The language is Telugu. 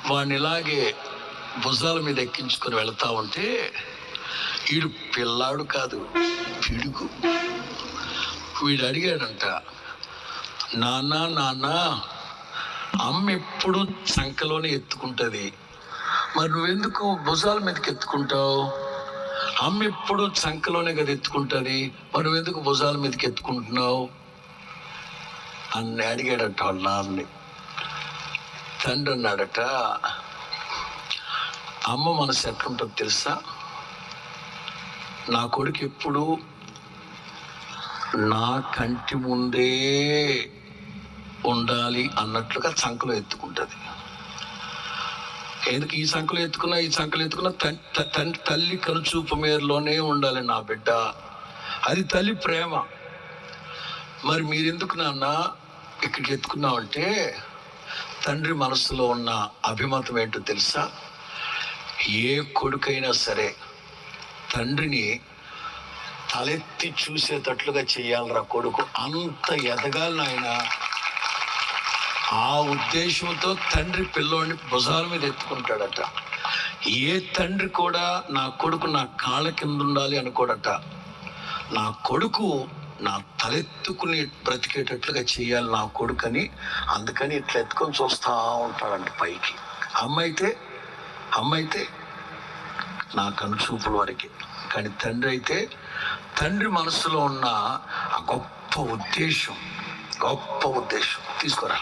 వాడిని ఇలాగే భుజాల మీద ఎక్కించుకొని వెళ్తా ఉంటే వీడు పిల్లాడు కాదు, పిడుగు. వీడు అడిగాడంట, నాన్న నాన్న, అమ్మ ఎప్పుడు సంకలోనే ఎత్తుకుంటుంది, మరి నువ్వెందుకు భుజాల మీదకి ఎత్తుకుంటావు? అమ్మ ఎప్పుడు సంకలోనే కదా ఎత్తుకుంటుంది, మరి నువ్వెందుకు భుజాల మీదకి ఎత్తుకుంటున్నావు అని అడిగాడట వాళ్ళ నాన్నని. తండ్రి అన్నాడట, అమ్మ మనసు ఎట్లుంటుందో తెలుసా, నా కొడుకు ఎప్పుడు నా కంటి ముందే ఉండాలి అన్నట్లుగా సంకలో ఎత్తుకుంటుంది. ఎందుకు ఈ సంకలో ఎత్తుకున్నా తల్లి కనుచూపు మేరలోనే ఉండాలి నా బిడ్డ, అది తల్లి ప్రేమ. మరి మీరెందుకు నాన్న ఇక్కడికి ఎత్తుకున్నామంటే, తండ్రి మనసులో ఉన్న అభిమతం ఏంటో తెలుసా, ఏ కొడుకైనా సరే తండ్రిని తలెత్తి చూసేటట్లుగా చేయాలరా కొడుకు, అంత ఎదగాలి నాయన. ఆ ఉద్దేశంతో తండ్రి పిల్లోడిని భుజాల మీద ఎత్తుకుంటాడట. ఏ తండ్రి కూడా నా కొడుకు నా కాళ్ళ కింద ఉండాలి అనుకోడట. నా కొడుకు నా తలెత్తుకుని బ్రతికేటట్లుగా చేయాలి నా కొడుకని, అందుకని ఇట్లా ఎత్తుకొని చూస్తూ ఉంటాడంట పైకి. అమ్మ అయితే నా కనుచూపుల వరకే, కానీ తండ్రి అయితే తండ్రి మనసులో ఉన్న ఆ గొప్ప ఉద్దేశం తీసుకోరా.